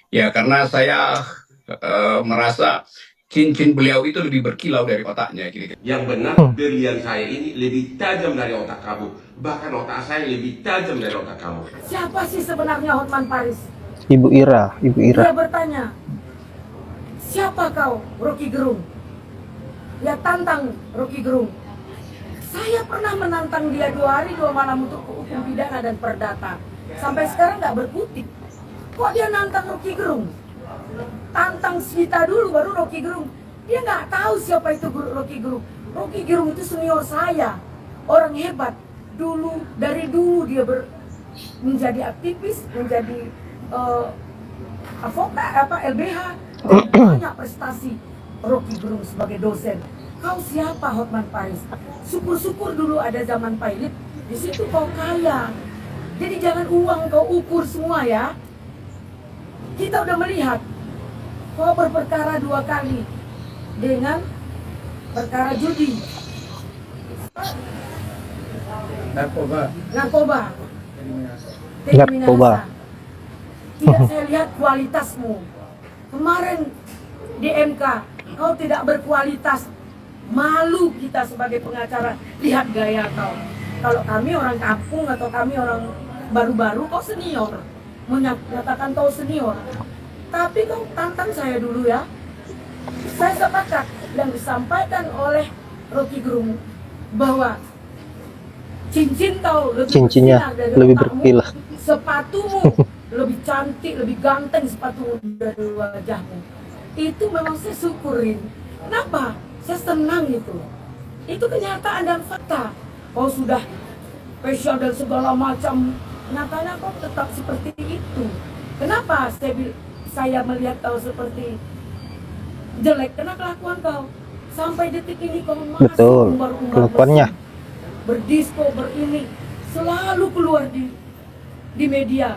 Ya, karena saya merasa cincin beliau itu lebih berkilau dari otaknya. Gitu. Yang benar, berlian saya ini lebih tajam dari otak kamu. Bahkan otak saya lebih tajam dari otak kamu. Siapa sih sebenarnya Hotman Paris? Ibu Ira. Dia bertanya, siapa kau, Rocky Gerung? Dia tantang Rocky Gerung. Saya pernah menantang dia 2 hari 2 malam untuk hukum pidana dan perdata. Sampai sekarang nggak berkutik. Kok dia nantang Rocky Gerung? Tantang Sita dulu baru Rocky Gerung. Dia nggak tahu siapa itu Rocky Gerung. Rocky Gerung itu senior saya, orang hebat. Dari dulu dia menjadi aktivis, menjadi advokat, LBH, banyak prestasi Rocky Gerung sebagai dosen. Kau siapa, Hotman Paris? Syukur-syukur dulu ada zaman pilot, di situ kau kaya. Jadi jangan uang kau ukur semua ya. Kita udah melihat kau berperkara 2 kali dengan perkara judi, narkoba, Tidak saya lihat kualitasmu. Kemarin di MK kau tidak berkualitas. Malu kita sebagai pengacara, lihat gaya kau. Kalau kami orang kampung atau kami orang baru-baru, kau senior, menyatakan kau senior. Tapi kau tantang saya dulu ya. Saya sepakat yang disampaikan oleh Rocky Gerung bahwa cincin kau cincinnya lebih berkilau, sepatumu lebih cantik, lebih ganteng sepatu dari wajahmu. Itu memang saya syukurin. Kenapa? Saya senang itu. Itu kenyataan dan fakta. Kau sudah spesial dan segala macam, nyatanya kau tetap seperti itu. Kenapa saya melihat kau seperti jelek? Karena kelakuan kau. Sampai detik ini kau masih kelakuannya berdisko, berini, selalu keluar di media.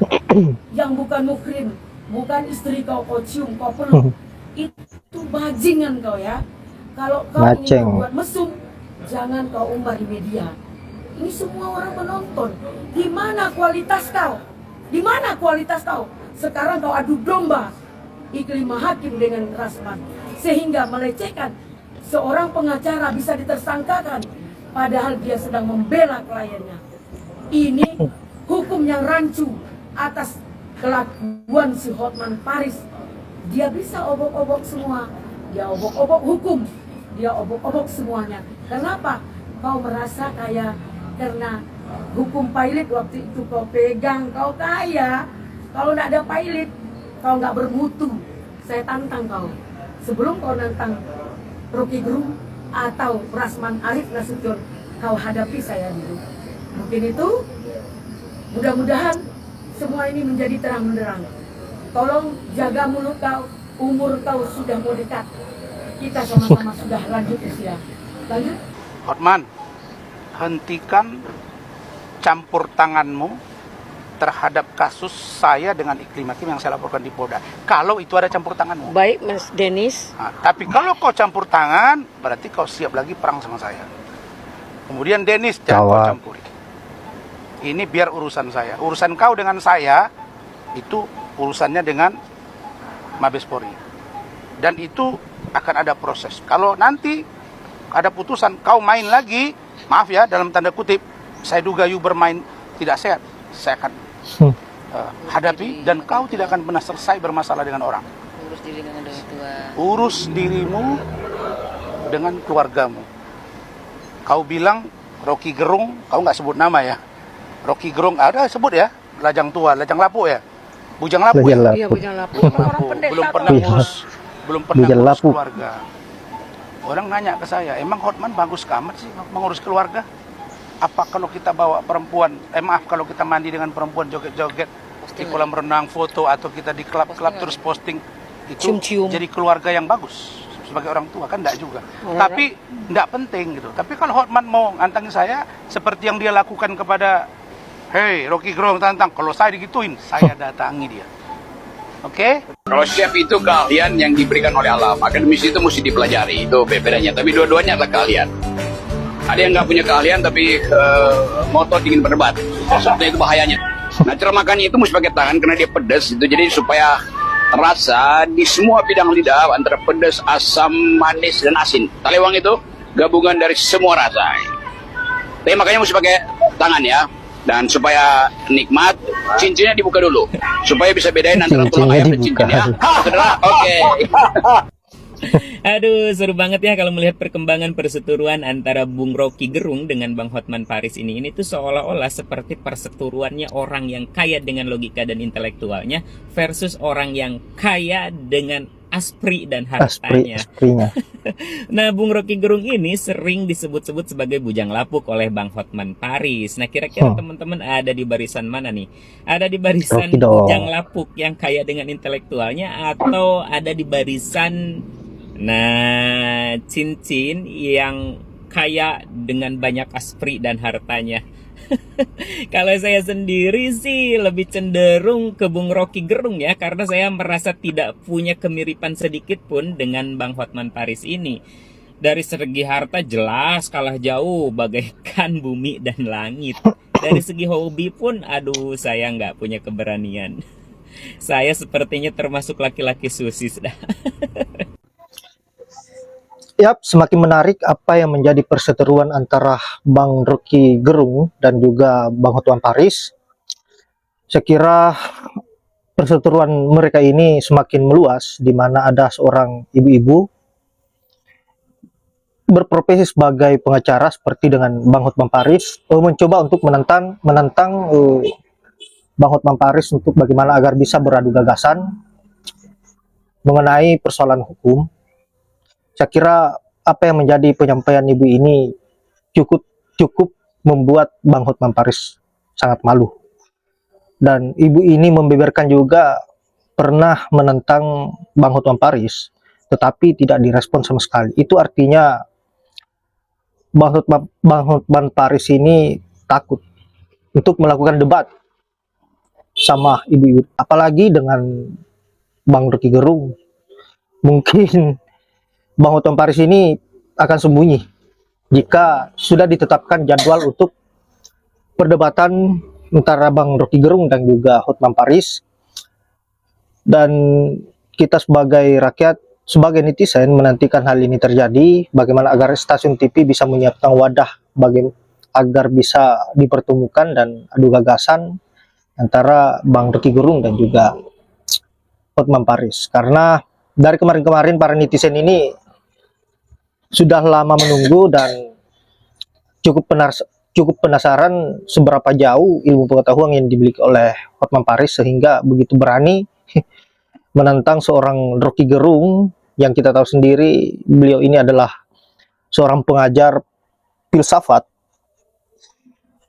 Yang bukan muhrim, bukan istri kau cium, kau peluk. Itu bajingan kau ya. Kalau kau ingin membuat mesum, jangan kau umbar di media. Ini semua orang menonton. Di mana kualitas kau? Di mana kualitas kau? Sekarang kau adu domba Iklimah Hakim dengan Rasman, sehingga melecehkan seorang pengacara bisa ditersangkakan padahal dia sedang membela kliennya. Ini hukum yang rancu atas kelakuan si Hotman Paris. Dia bisa obok-obok semua. Dia obok-obok hukum. Dia obok-obok semuanya. Kenapa? Kau merasa kaya karena hukum pilot waktu itu kau pegang, kau kaya. Kalau tidak ada pilot, kau nggak bermutu. Saya tantang kau. Sebelum kau nantang Rocky Gerung atau Rasman Arif Nasution, kau hadapi saya dulu. Mungkin itu, mudah-mudahan semua ini menjadi terang benderang. Tolong jaga mulut kau, umur kau sudah mau dekat. Kita sama-sama sudah lanjut usia. Lanjut. Hotman, hentikan campur tanganmu terhadap kasus saya dengan Iklimah Hakim yang saya laporkan di Polda. Kalau itu ada campur tanganmu. Baik, Mas Denis. Nah, tapi kalau kau campur tangan, berarti kau siap lagi perang sama saya. Kemudian Denis, jangan kau campuri. Ini biar urusan saya. Urusan kau dengan saya, itu urusannya dengan Mabes Polri. Dan itu akan ada proses. Kalau nanti ada putusan, kau main lagi, maaf ya, dalam tanda kutip, saya duga you bermain tidak sehat, saya akan hadapi dan kau tidak akan pernah selesai bermasalah dengan orang. Urus diri dengan orang tua. Urus dirimu dengan keluargamu. Kau bilang Rocky Gerung, kau nggak sebut nama ya. Rocky Gerung ada sebut ya, lajang tua, lajang lapuk ya, bujang lapuk ya. Iya, bujang lapuk. Belum pernah ngurus keluarga. Orang nanya ke saya, emang Hotman bagus amat sih mengurus keluarga? Apa kalau kita bawa perempuan, maaf kalau kita mandi dengan perempuan joget-joget di kolam renang, foto, atau kita di klub-klub terus posting, itu jadi keluarga yang bagus sebagai orang tua, kan enggak juga. Tapi enggak penting gitu. Tapi kalau Hotman mau ngantangin saya seperti yang dia lakukan kepada Rocky Gerung tantang, kalau saya digituin, saya datangi dia. Oke? Kalau chef itu keahlian yang diberikan oleh alam. Akademis itu mesti dipelajari, itu bedanya. Tapi dua-duanya adalah keahlian. Ada yang nggak punya keahlian tapi ngotot ingin berdebat. Sebetulnya itu bahayanya. Nah, cara makannya itu mesti pakai tangan karena dia pedas itu, jadi supaya rasa di semua bidang lidah antara pedas, asam, manis, dan asin. Talewang itu gabungan dari semua rasa. Tapi makanya mesti pakai tangan ya. Dan supaya nikmat, cincinnya dibuka dulu. Supaya bisa bedain antara tulang Cincinnya ayam dan dibuka. cincin ya. Saudara, oke. Aduh, seru banget ya kalau melihat perkembangan perseteruan antara Bung Rocky Gerung dengan Bang Hotman Paris ini. Ini tuh seolah-olah seperti perseteruannya orang yang kaya dengan logika dan intelektualnya versus orang yang kaya dengan aspri dan hartanya. Asprinya. Nah, Bung Rocky Gerung ini sering disebut-sebut sebagai bujang lapuk oleh Bang Hotman Paris. Nah, kira-kira teman-teman ada di barisan mana nih? Ada di barisan Rocky dong. bujang lapuk yang kaya dengan intelektualnya, atau ada di barisan cincin yang kaya dengan banyak aspri dan hartanya? Kalau saya sendiri sih lebih cenderung ke Bung Rocky Gerung ya, karena saya merasa tidak punya kemiripan sedikit pun dengan Bang Hotman Paris ini. Dari segi harta jelas kalah jauh bagaikan bumi dan langit. Dari segi hobi pun aduh saya nggak punya keberanian. Saya sepertinya termasuk laki-laki susis dah. Yap, semakin menarik apa yang menjadi perseteruan antara Bang Rocky Gerung dan juga Bang Hotman Paris. Saya kira perseteruan mereka ini semakin meluas, di mana ada seorang ibu-ibu berprofesi sebagai pengacara seperti dengan Bang Hotman Paris, mencoba untuk menentang Bang Hotman Paris untuk bagaimana agar bisa beradu gagasan mengenai persoalan hukum. Saya kira apa yang menjadi penyampaian ibu ini cukup membuat Bang Hotman Paris sangat malu. Dan ibu ini membeberkan juga pernah menentang Bang Hotman Paris, tetapi tidak direspon sama sekali. Itu artinya Bang Hotman Paris ini takut untuk melakukan debat sama ibu-ibu, apalagi dengan Bang Rocky Gerung. Mungkin Bang Hotman Paris ini akan sembunyi jika sudah ditetapkan jadwal untuk perdebatan antara Bang Rocky Gerung dan juga Hotman Paris. Dan kita sebagai rakyat, sebagai netizen menantikan hal ini terjadi, bagaimana agar stasiun TV bisa menyiapkan wadah agar bisa dipertemukan dan adu gagasan antara Bang Rocky Gerung dan juga Hotman Paris. Karena dari kemarin-kemarin para netizen ini sudah lama menunggu dan cukup penasaran seberapa jauh ilmu pengetahuan yang dimiliki oleh Hotman Paris sehingga begitu berani menentang seorang Rocky Gerung yang kita tahu sendiri beliau ini adalah seorang pengajar filsafat.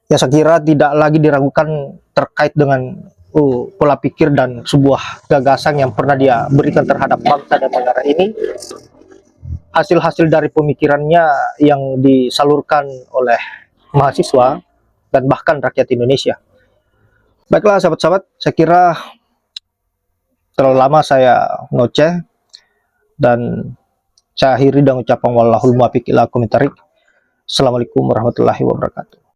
Ya, saya kira tidak lagi diragukan terkait dengan pola pikir dan sebuah gagasan yang pernah dia berikan terhadap bangsa dan negara ini. Hasil-hasil dari pemikirannya yang disalurkan oleh mahasiswa dan bahkan rakyat Indonesia. Baiklah sahabat-sahabat, saya kira terlalu lama saya ngoceh dan saya akhiri dengan ucapan wallahul muwaffiq ila aqwamit thoriq. Assalamualaikum warahmatullahi wabarakatuh.